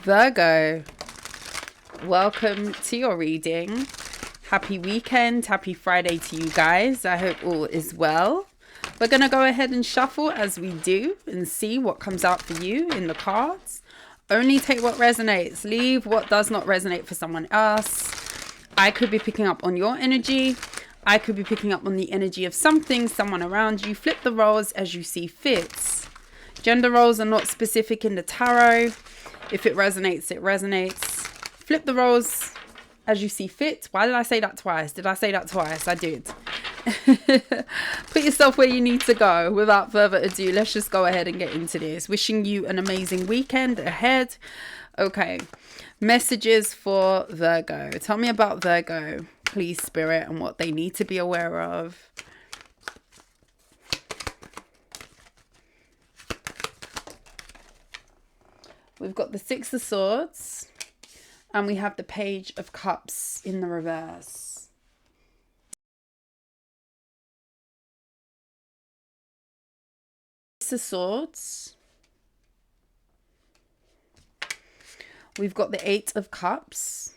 Virgo, welcome to your reading. Happy weekend, happy Friday to you guys. I hope all is well. We're going to go ahead and shuffle as we do and see what comes out for you in the cards. Only take what resonates, leave what does not resonate for someone else. I could be picking up on your energy. I could be picking up on the energy of something, someone around you. Flip the roles as you see fit. Gender roles are not specific in the tarot. If it resonates, it resonates. Flip the roles as you see fit. Why did I say that twice? Did I say that twice? I did. Put yourself where you need to go. Without further ado, let's just go ahead and get into this. Wishing you an amazing weekend ahead. Okay. Messages for Virgo. Tell me about Virgo, please, Spirit, and what they need to be aware of. We've got the Six of Swords and we have the Page of Cups in the reverse. Six of Swords. We've got the Eight of Cups.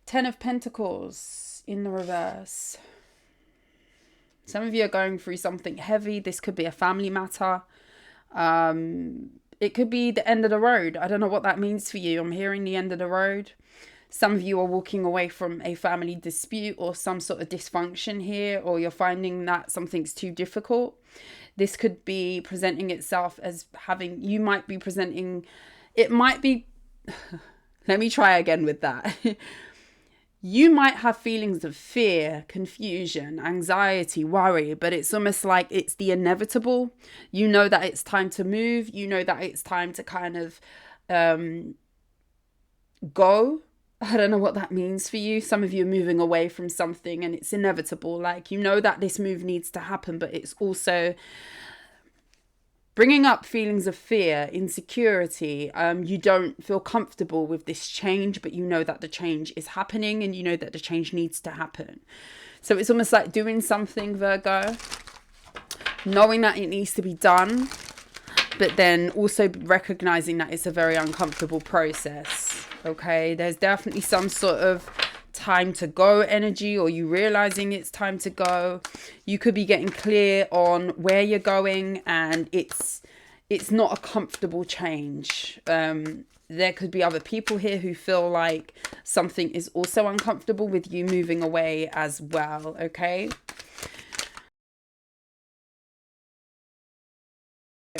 Ten of Pentacles in the reverse. Some of you are going through something heavy. This could be a family matter. It could be the end of the road. I don't know what that means for you. I'm hearing the end of the road. Some of you are walking away from a family dispute or some sort of dysfunction here, or you're finding that something's too difficult. This could be presenting itself as having, you might be presenting, it might be, let me try again with that. You might have feelings of fear, confusion, anxiety, worry, but it's almost like it's the inevitable. You know that it's time to move. You know that it's time to kind of go. I don't know what that means for you. Some of you are moving away from something and it's inevitable. Like, you know that this move needs to happen, but it's also bringing up feelings of fear, insecurity. You don't feel comfortable with this change, but you know that the change is happening and you know that the change needs to happen. So it's almost like doing something, Virgo, knowing that it needs to be done, but then also recognizing that it's a very uncomfortable process. Okay, there's definitely some sort of time to go energy, or you realizing it's time to go. You could be getting clear on where you're going, and it's not a comfortable change. There could be other people here who feel like something is also uncomfortable with you moving away as well. Okay,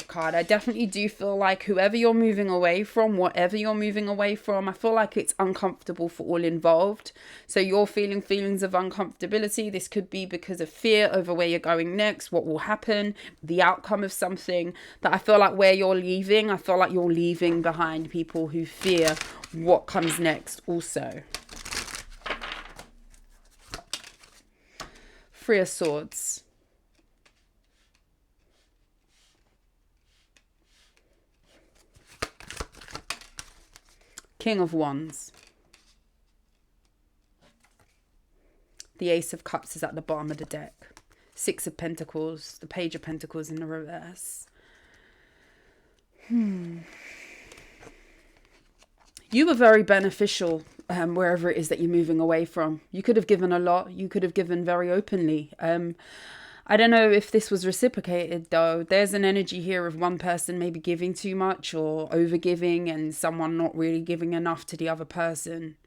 card. I definitely do feel like whoever you're moving away from, whatever you're moving away from, I feel like it's uncomfortable for all involved. So you're feeling feelings of uncomfortability. This could be because of fear over where you're going next, what will happen, the outcome of something. That I feel like where you're leaving, I feel like you're leaving behind people who fear what comes next also. Three of Swords. King of Wands. The Ace of Cups is at the bottom of the deck. Six of Pentacles. The Page of Pentacles in the reverse. You were very beneficial wherever it is that you're moving away from. You could have given a lot. You could have given very openly. I don't know if this was reciprocated though. There's an energy here of one person maybe giving too much or over giving and someone not really giving enough to the other person.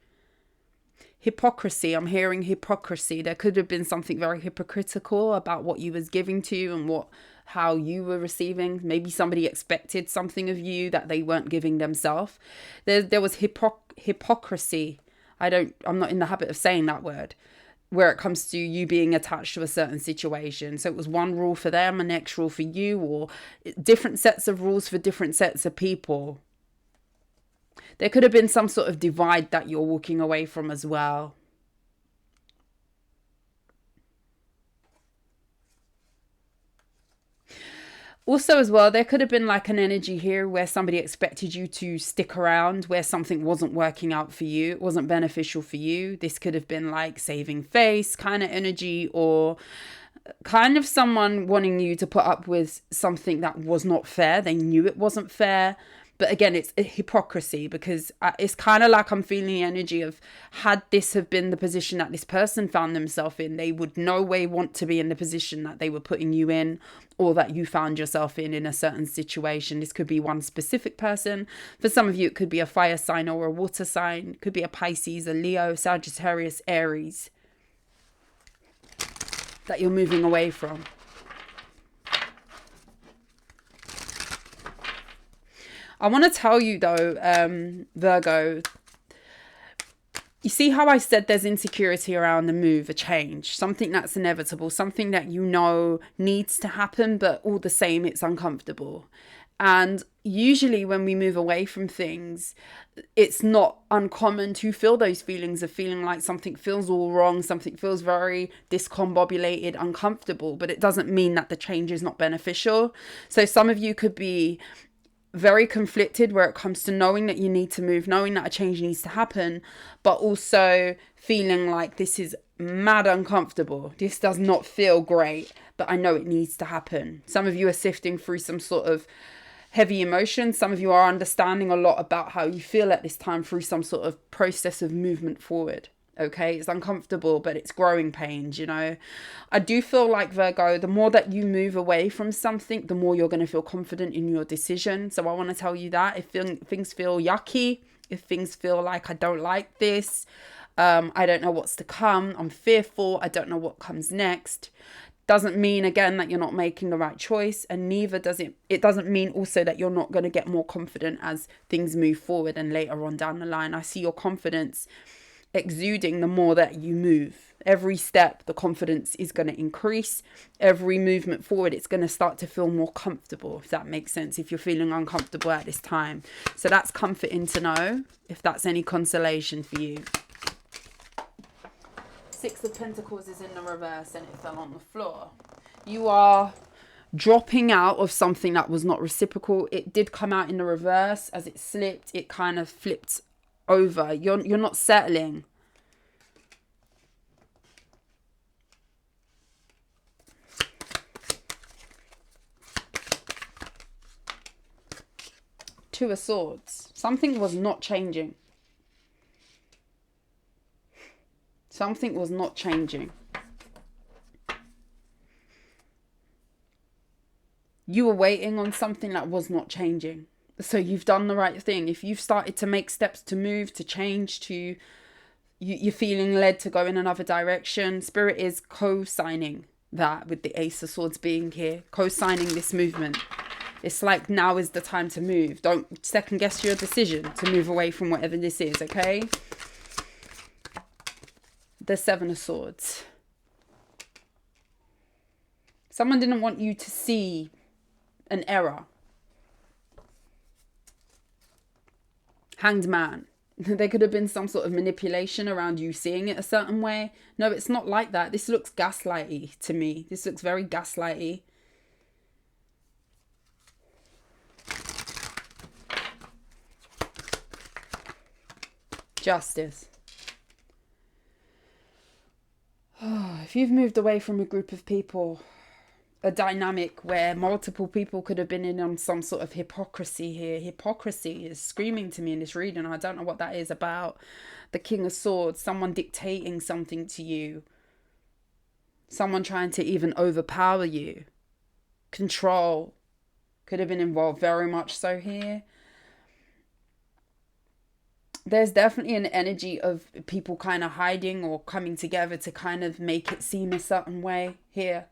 Hypocrisy. I'm hearing hypocrisy. There could have been something very hypocritical about what you was giving to and how you were receiving. Maybe somebody expected something of you that they weren't giving themselves. There was hypocrisy. I'm not in the habit of saying that word, where it comes to you being attached to a certain situation. So it was one rule for them, a next rule for you, or different sets of rules for different sets of people. There could have been some sort of divide that you're walking away from as well. Also as well, there could have been like an energy here where somebody expected you to stick around, where something wasn't working out for you, it wasn't beneficial for you. This could have been like saving face kind of energy, or kind of someone wanting you to put up with something that was not fair. They knew it wasn't fair. But again, it's a hypocrisy, because it's kind of like I'm feeling the energy of, had this have been the position that this person found themselves in, they would no way want to be in the position that they were putting you in, or that you found yourself in a certain situation. This could be one specific person. For some of you, it could be a fire sign or a water sign. It could be a Pisces, a Leo, Sagittarius, Aries that you're moving away from. I want to tell you though, Virgo, you see how I said there's insecurity around the move, a change, something that's inevitable, something that you know needs to happen, but all the same, it's uncomfortable. And usually when we move away from things, it's not uncommon to feel those feelings of feeling like something feels all wrong, something feels very discombobulated, uncomfortable, but it doesn't mean that the change is not beneficial. So some of you could be very conflicted where it comes to knowing that you need to move, knowing that a change needs to happen, but also feeling like this is mad uncomfortable. This does not feel great, but I know it needs to happen. Some of you are sifting through some sort of heavy emotions. Some of you are understanding a lot about how you feel at this time through some sort of process of movement forward. Okay, it's uncomfortable, but it's growing pains, you know. I do feel like, Virgo, the more that you move away from something, the more you're going to feel confident in your decision. So I want to tell you that if things feel yucky, if things feel like I don't like this, I don't know what's to come, I'm fearful, I don't know what comes next, doesn't mean again that you're not making the right choice, and neither does it doesn't mean also that you're not going to get more confident as things move forward and later on down the line. I see your confidence exuding the more that you move. Every step, the confidence is going to increase. Every movement forward, it's going to start to feel more comfortable, if that makes sense, if you're feeling uncomfortable at this time. So that's comforting to know, if that's any consolation for you. Six of Pentacles is in the reverse and it fell on the floor. You are dropping out of something that was not reciprocal. It did come out in the reverse. As it slipped, it kind of flipped over. You're not settling. Two of Swords. Something was not changing. Something was not changing. You were waiting on something that was not changing. So you've done the right thing. If you've started to make steps to move, to change, to you're feeling led to go in another direction, Spirit is co-signing that, with the Ace of Swords being here, co-signing this movement. It's like now is the time to move. Don't second guess your decision to move away from whatever this is, okay? The Seven of Swords. Someone didn't want you to see an error. Hanged Man. There could have been some sort of manipulation around you seeing it a certain way. No, it's not like that. This looks gaslighty to me. This looks very gaslighty. Justice. If you've moved away from a group of people, a dynamic where multiple people could have been in on some sort of hypocrisy here. Hypocrisy is screaming to me in this reading. I don't know what that is about. The King of Swords, someone dictating something to you. Someone trying to even overpower you. Control could have been involved, very much so here. There's definitely an energy of people kind of hiding or coming together to kind of make it seem a certain way here.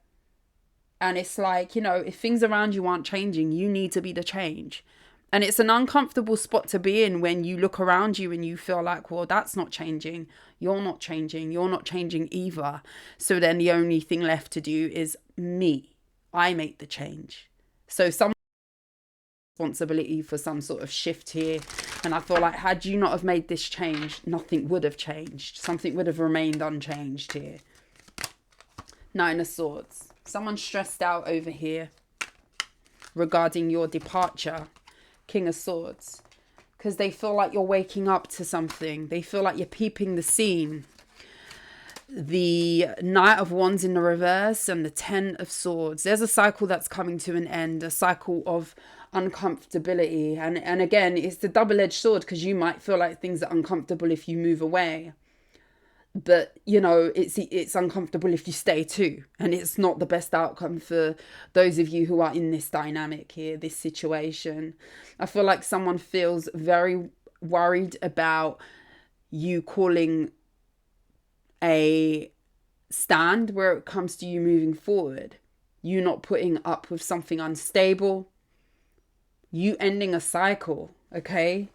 And it's like, you know, if things around you aren't changing, you need to be the change. And it's an uncomfortable spot to be in when you look around you and you feel like, well, that's not changing. You're not changing. You're not changing either. So then the only thing left to do is me. I make the change. So some responsibility for some sort of shift here. And I feel like had you not have made this change, nothing would have changed. Something would have remained unchanged here. Nine of Swords. Someone stressed out over here regarding your departure. King of Swords. Because they feel like you're waking up to something. They feel like you're peeping the scene. the Knight of Wands in the reverse and the Ten of Swords. There's a cycle that's coming to an end, a cycle of uncomfortability. And again, it's the double-edged sword, because you might feel like things are uncomfortable if you move away. But, you know, it's uncomfortable if you stay too. And it's not the best outcome for those of you who are in this dynamic here, this situation. I feel like someone feels very worried about you calling a stand where it comes to you moving forward. You not putting up with something unstable. You ending a cycle, okay?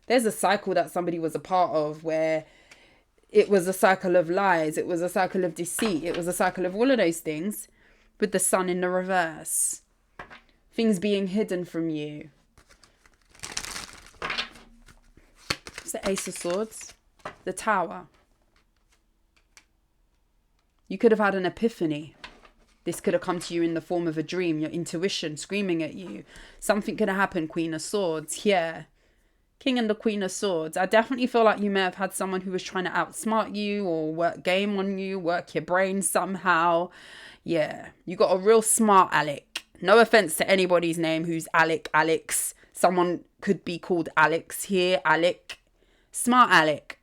There's a cycle that somebody was a part of where it was a cycle of lies. It was a cycle of deceit. It was a cycle of all of those things with the sun in the reverse. Things being hidden from you. It's the Ace of Swords. The Tower. You could have had an epiphany. This could have come to you in the form of a dream. Your intuition screaming at you. Something could have happened. Queen of Swords. Here. King and the Queen of Swords. I definitely feel like you may have had someone who was trying to outsmart you or work game on you, work your brain somehow. Yeah, you got a real smart Alec. No offense to anybody's name who's Alec, Alex. Someone could be called Alex here, Alec. Smart Alec.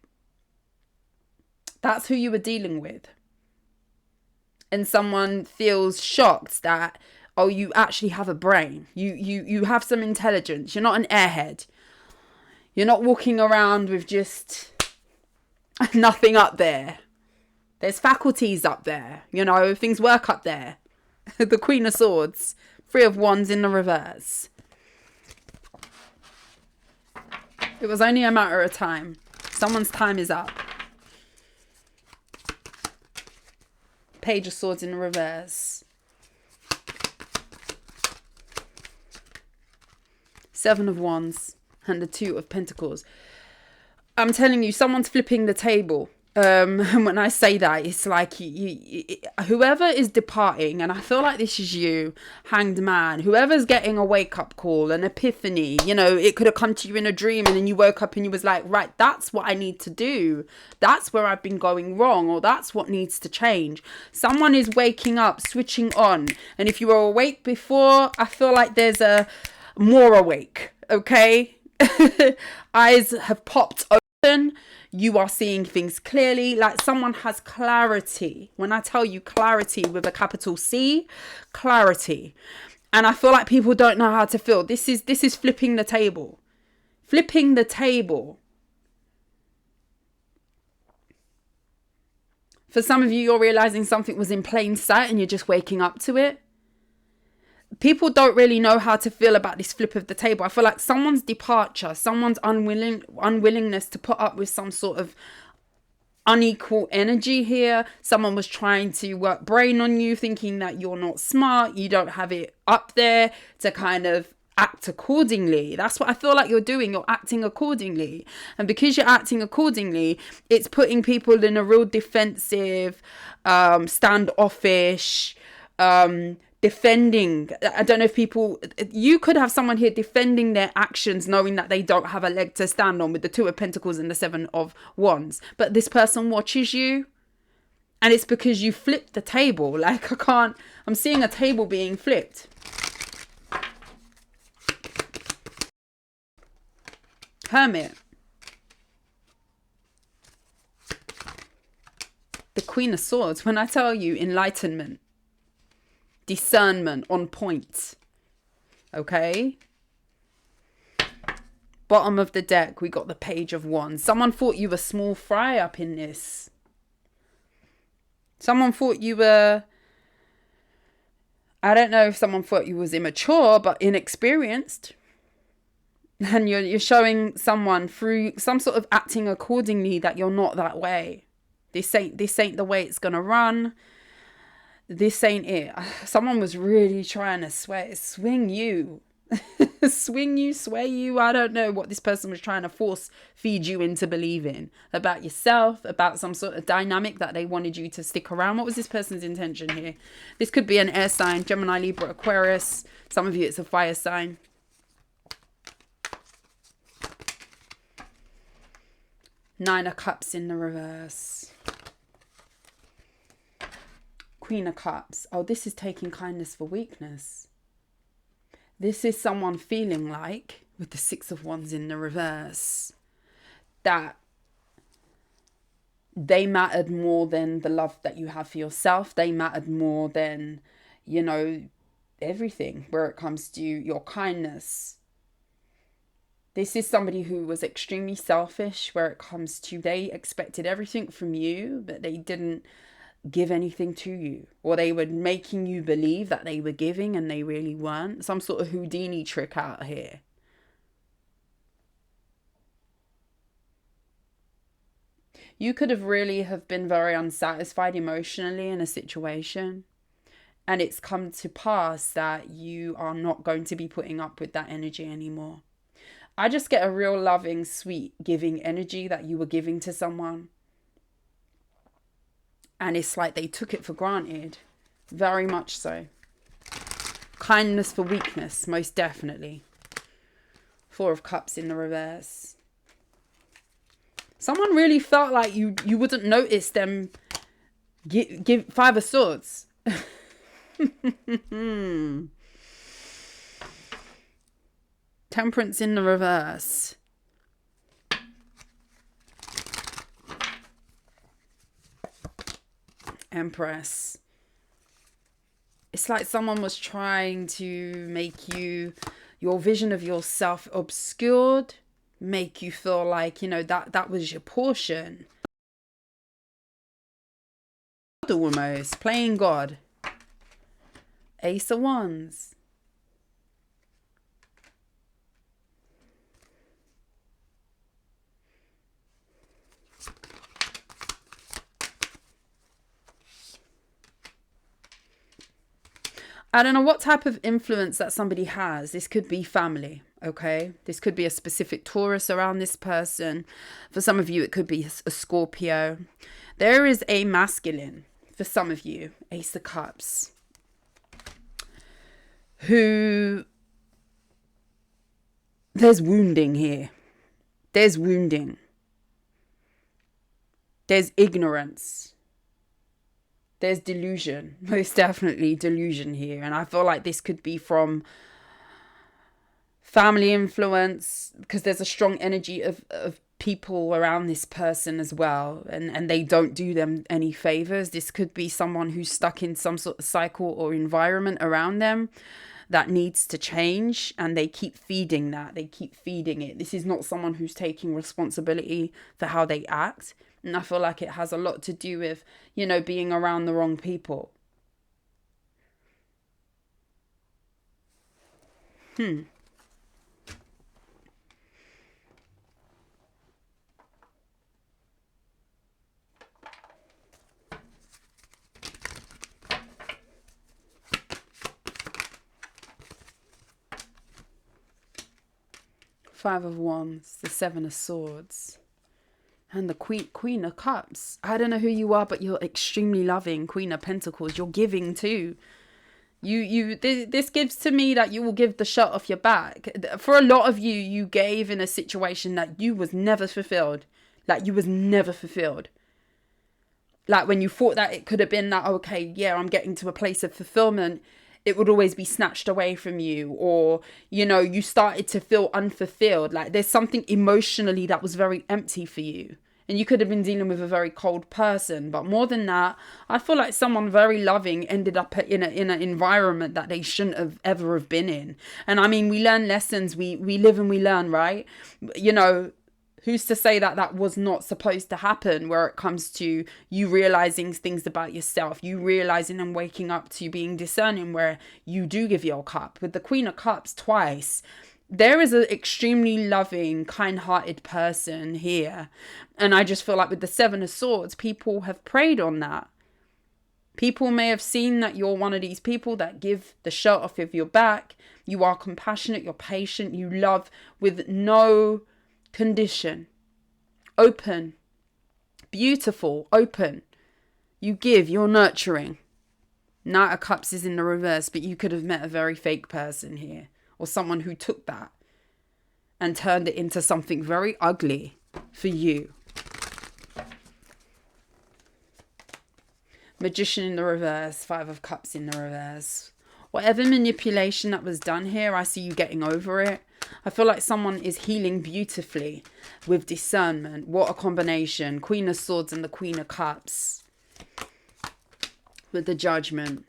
That's who you were dealing with. And someone feels shocked that, oh, you actually have a brain. You have some intelligence. You're not an airhead. You're not walking around with just nothing up there. There's faculties up there. You know, things work up there. The Queen of Swords. Three of Wands in the reverse. It was only a matter of time. Someone's time is up. Page of Swords in the reverse. Seven of Wands. And the Two of Pentacles. I'm telling you, someone's flipping the table. And when I say that, it's like whoever is departing, and I feel like this is you, Hanged Man, whoever's getting a wake-up call, an epiphany, you know, it could have come to you in a dream and then you woke up and you was like, right, that's what I need to do. That's where I've been going wrong, or that's what needs to change. Someone is waking up, switching on. And if you were awake before, I feel like there's a more awake, okay? Eyes have popped open. You are seeing things clearly. Like someone has clarity. When I tell you clarity with a capital C, clarity. And I feel like people don't know how to feel. This is flipping the table. Flipping the table. For some of you, you're realizing something was in plain sight and you're just waking up to it. People don't really know how to feel about this flip of the table. I feel like someone's departure, someone's unwillingness to put up with some sort of unequal energy here. Someone was trying to work brain on you, thinking that you're not smart, you don't have it up there to kind of act accordingly. That's what I feel like you're doing. You're acting accordingly. And because you're acting accordingly, it's putting people in a real defensive, standoffish, defending. I don't know if you could have someone here defending their actions, knowing that they don't have a leg to stand on with the Two of Pentacles and the Seven of Wands. But this person watches you, and it's because you flipped the table. Like I'm seeing a table being flipped. Hermit. The Queen of Swords. When I tell you enlightenment, discernment on point. Okay. Bottom of the deck, we got the Page of Wands. Someone thought you were small fry up in this. Someone thought you were, I don't know if someone thought you was immature, but inexperienced. And you're showing someone through some sort of acting accordingly that you're not that way. This ain't the way it's gonna run. This ain't it. Someone was really trying to swing you. Swing you, sway you. I don't know what this person was trying to force feed you into believing about yourself, about some sort of dynamic that they wanted you to stick around. What was this person's intention here? This could be an air sign, Gemini, Libra, Aquarius. Some of you, it's a fire sign. Nine of Cups in the reverse. Queen of Cups. Oh, this is taking kindness for weakness. This is someone feeling like, with the Six of Wands in the reverse, that they mattered more than the love that you have for yourself. They mattered more than, you know, everything where it comes to your kindness. This is somebody who was extremely selfish where it comes to, they expected everything from you, but they didn't give anything to you, or they were making you believe that they were giving and they really weren't. Some sort of Houdini trick out here. You could have really have been very unsatisfied emotionally in a situation, and it's come to pass that you are not going to be putting up with that energy anymore. I just get a real loving, sweet, giving energy that you were giving to someone. And it's like they took it for granted. Very much so. Kindness for weakness, most definitely. Four of Cups in the reverse. Someone really felt like you wouldn't notice them give Five of Swords. Temperance in the reverse. Empress. It's like someone was trying to make your vision of yourself obscured, make you feel like, you know, that was your portion. Almost playing God. Ace of Wands. I don't know what type of influence that somebody has. This could be family, okay? This could be a specific Taurus around this person. For some of you, it could be a Scorpio. There is a masculine, for some of you, Ace of Cups, who... There's wounding here. There's wounding. There's ignorance. There's delusion, most definitely delusion here. And I feel like this could be from family influence, because there's a strong energy of people around this person as well. And they don't do them any favors. This could be someone who's stuck in some sort of cycle or environment around them that needs to change. And they keep feeding that. They keep feeding it. This is not someone who's taking responsibility for how they act. And I feel like it has a lot to do with, you know, being around the wrong people. Five of Wands, the Seven of Swords. And the Queen of Cups. I don't know who you are, but you're extremely loving. Queen of Pentacles. You're giving too. This gives to me that you will give the shirt off your back. For a lot of you, you gave in a situation that you was never fulfilled. Like you was never fulfilled. Like when you thought that it could have been that, okay, yeah, I'm getting to a place of fulfillment, it would always be snatched away from you. Or, you know, you started to feel unfulfilled. Like there's something emotionally that was very empty for you. And you could have been dealing with a very cold person. But more than that, I feel like someone very loving ended up in an environment that they shouldn't have ever have been in. And I mean, we learn lessons. We live and we learn, right? You know, who's to say that that was not supposed to happen, where it comes to you realizing things about yourself, you realizing and waking up to being discerning, where you do give your cup. With the Queen of Cups twice, there is an extremely loving, kind-hearted person here. And I just feel like with the Seven of Swords, people have preyed on that. People may have seen that you're one of these people that give the shirt off of your back. You are compassionate, you're patient, you love with no condition. Open. Beautiful. Open. You give, you're nurturing. Knight of Cups is in the reverse, but you could have met a very fake person here. Or someone who took that and turned it into something very ugly for you. Magician in the reverse, 5 of Cups in the reverse. Whatever manipulation that was done here, I see you getting over it. I feel like someone is healing beautifully with discernment. What a combination. Queen of Swords and the Queen of Cups. With the Judgment.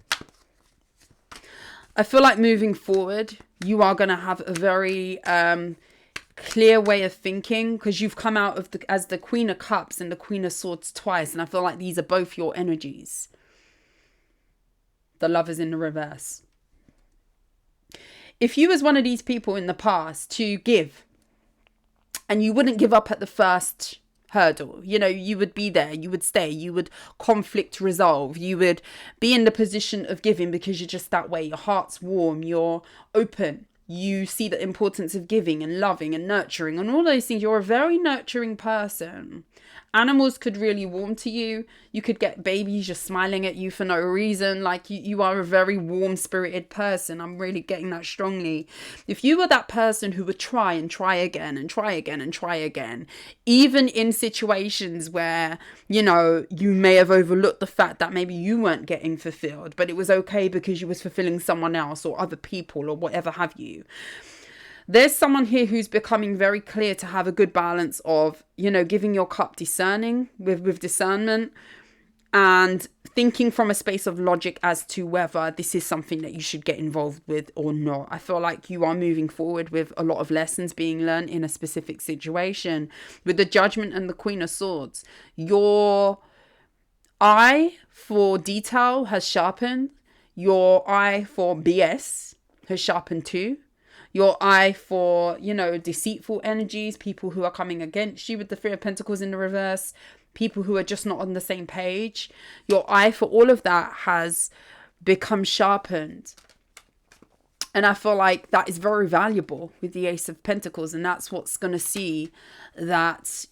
I feel like moving forward, you are going to have a very clear way of thinking, because you've come out of as the Queen of Cups and the Queen of Swords twice, and I feel like these are both your energies. The Lovers in the reverse. If you was one of these people in the past to give, and you wouldn't give up at the first hurdle, you know, you would be there, you would stay, you would conflict resolve, you would be in the position of giving because you're just that way. Your heart's warm, you're open, you see the importance of giving and loving and nurturing and all those things. You're a very nurturing person. Animals could really warm to you. You could get babies just smiling at you for no reason. Like you are a very warm-spirited person. I'm really getting that strongly. If you were that person who would try and try again and try again and try again, even in situations where, you know, you may have overlooked the fact that maybe you weren't getting fulfilled, but it was okay because you was fulfilling someone else or other people or whatever have you. There's someone here who's becoming very clear to have a good balance of, you know, giving your cup discerning with discernment and thinking from a space of logic as to whether this is something that you should get involved with or not. I feel like you are moving forward with a lot of lessons being learned in a specific situation. With the Judgment and the Queen of Swords, your eye for detail has sharpened. Your eye for BS has sharpened too. Your eye for, you know, deceitful energies, people who are coming against you with the Three of Pentacles in the reverse, people who are just not on the same page. Your eye for all of that has become sharpened. And I feel like that is very valuable with the Ace of Pentacles. And that's what's going to see that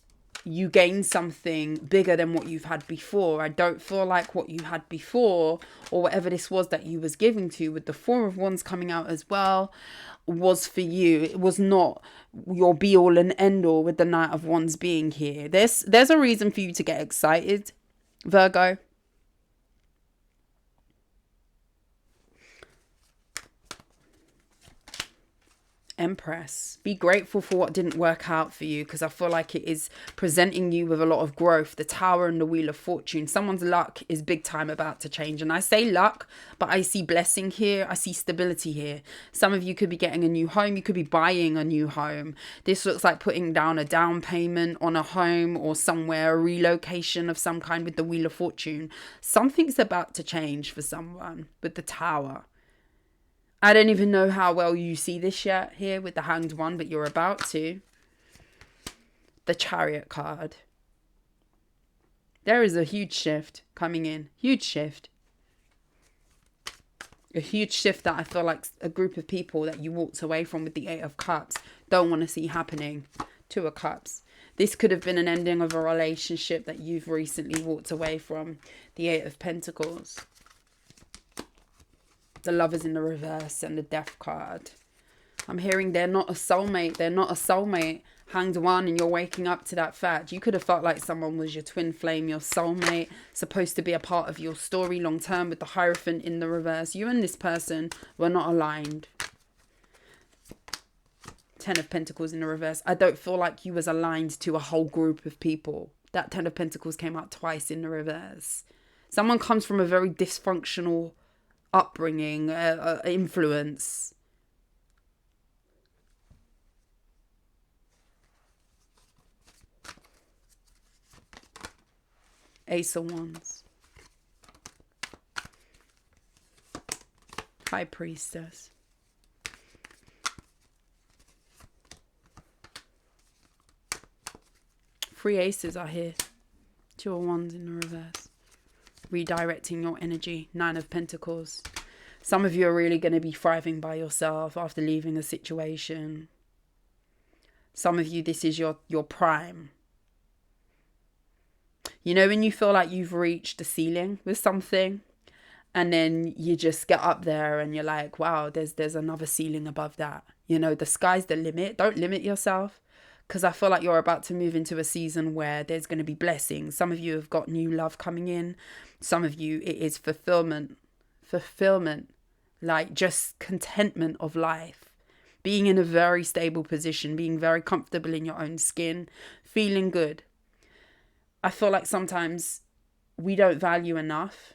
you gain something bigger than what you've had before. I don't feel like what you had before, or whatever this was that you was giving to, with the Four of Wands coming out as well, was for you. It was not your be all and end all with the Knight of Wands being here. There's a reason for you to get excited, Virgo. Empress. Be grateful for what didn't work out for you, because I feel like it is presenting you with a lot of growth. The Tower and the Wheel of Fortune. Someone's luck is big time about to change. And I say luck, but I see blessing here. I see stability here. Some of you could be getting a new home. You could be buying a new home. This looks like putting down a down payment on a home or somewhere, a relocation of some kind with the Wheel of Fortune. Something's about to change for someone with the Tower. I don't even know how well you see this yet here with the Hanged One, but you're about to. The Chariot card. There is a huge shift coming in. Huge shift. A huge shift that I feel like a group of people that you walked away from with the Eight of Cups don't want to see happening. Two of Cups. This could have been an ending of a relationship that you've recently walked away from. The Eight of Pentacles. The Lovers in the reverse and the Death card. I'm hearing they're not a soulmate. They're not a soulmate. Hanged One, and you're waking up to that fact. You could have felt like someone was your twin flame, your soulmate, supposed to be a part of your story long term, with the Hierophant in the reverse. You and this person were not aligned. Ten of Pentacles in the reverse. I don't feel like you was aligned to a whole group of people. That Ten of Pentacles came out twice in the reverse. Someone comes from a very dysfunctional upbringing, influence. Ace of Wands. High Priestess. Three aces are here. Two of Wands in the reverse. Redirecting your energy. Nine of Pentacles. Some of you are really going to be thriving by yourself after leaving a situation. Some of you, this is your prime. You know, when you feel like you've reached the ceiling with something, and then you just get up there and you're like, wow, there's another ceiling above that. You know, the sky's the limit. Don't limit yourself, because I feel like you're about to move into a season where there's going to be blessings. Some of you have got new love coming in. Some of you, it is fulfillment, like just contentment of life, being in a very stable position, being very comfortable in your own skin, feeling good. I feel like sometimes we don't value enough.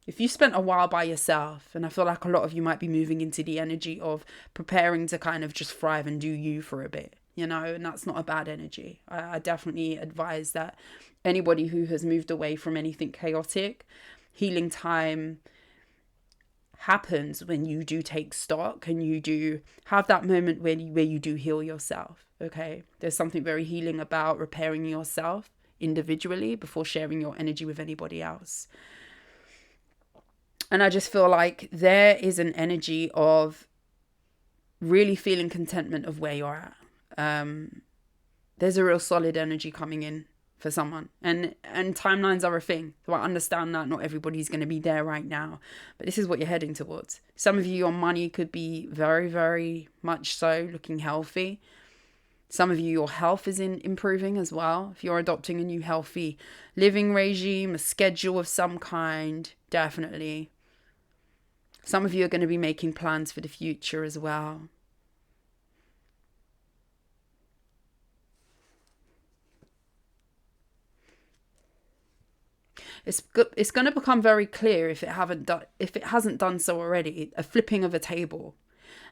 If you spent a while by yourself, and I feel like a lot of you might be moving into the energy of preparing to kind of just thrive and do you for a bit, you know, and that's not a bad energy. I definitely advise that anybody who has moved away from anything chaotic, healing time happens when you do take stock and you do have that moment where you do heal yourself. Okay, there's something very healing about repairing yourself individually before sharing your energy with anybody else. And I just feel like there is an energy of really feeling contentment of where you're at. There's a real solid energy coming in for someone, and timelines are a thing. So I understand that not everybody's going to be there right now, but this is what you're heading towards. Some of you, your money could be very, very much so looking healthy. Some of you, your health is improving as well. If you're adopting a new healthy living regime, a schedule of some kind, definitely. Some of you are going to be making plans for the future as well. It's going to become very clear if it hasn't done so already, a flipping of a table.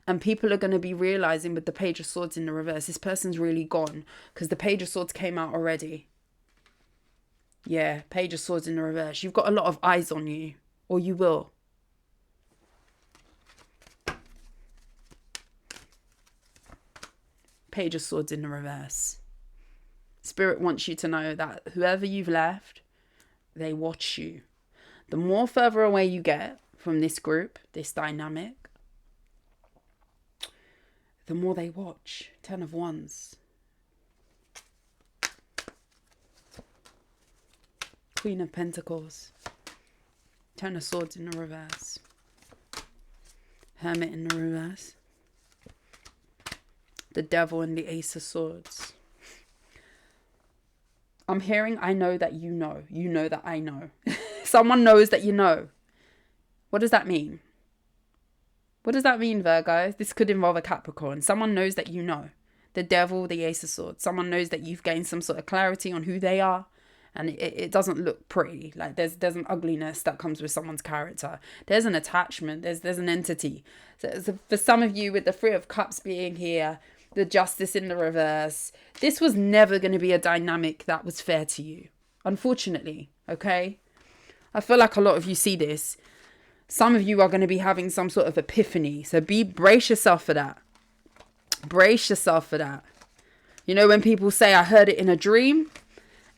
And people are going to be realizing with the Page of Swords in the reverse, this person's really gone because the Page of Swords came out already. Yeah, Page of Swords in the reverse. You've got a lot of eyes on you, or you will. Page of Swords in the reverse. Spirit wants you to know that whoever you've left, they watch you. The more further away you get from this group, this dynamic, the more they watch. 10 of Wands. Queen of Pentacles. 10 of Swords in the reverse. Hermit in the reverse. The Devil and the Ace of Swords. I'm hearing, I know that you know. You know that I know. Someone knows that you know. What does that mean? What does that mean, Virgo? This could involve a Capricorn. Someone knows that you know. The Devil, the Ace of Swords. Someone knows that you've gained some sort of clarity on who they are. And it doesn't look pretty. Like there's an ugliness that comes with someone's character. There's an attachment. There's an entity. So for some of you with the Three of Cups being here, the Justice in the reverse, this was never going to be a dynamic that was fair to you. Unfortunately, okay? I feel like a lot of you see this. Some of you are going to be having some sort of epiphany. So brace yourself for that. Brace yourself for that. You know, when people say, I heard it in a dream,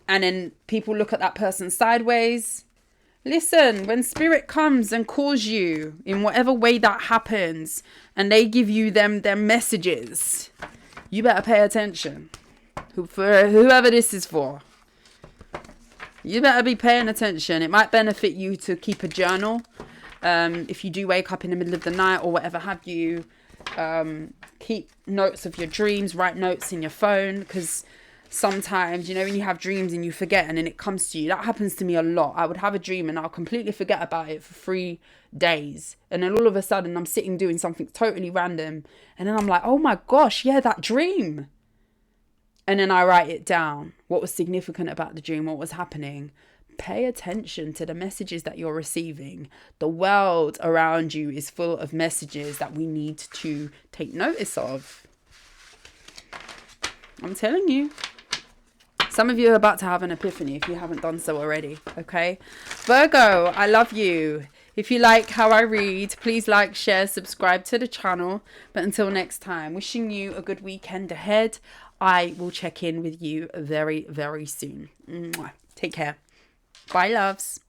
and then people look at that person sideways. Listen, when spirit comes and calls you in whatever way that happens, and they give you their messages, you better pay attention. For whoever this is for. You better be paying attention. It might benefit you to keep a journal. If you do wake up in the middle of the night or whatever have you, keep notes of your dreams, write notes in your phone, because sometimes, you know, when you have dreams and you forget and then it comes to you, that happens to me a lot. I would have a dream and I'll completely forget about it for 3 days. And then all of a sudden I'm sitting doing something totally random. And then I'm like, oh my gosh, yeah, that dream. And then I write it down. What was significant about the dream? What was happening? Pay attention to the messages that you're receiving. The world around you is full of messages that we need to take notice of. I'm telling you. Some of you are about to have an epiphany if you haven't done so already, okay? Virgo, I love you. If you like how I read, please like, share, subscribe to the channel. But until next time, wishing you a good weekend ahead. I will check in with you very, very soon. Mwah. Take care. Bye, loves.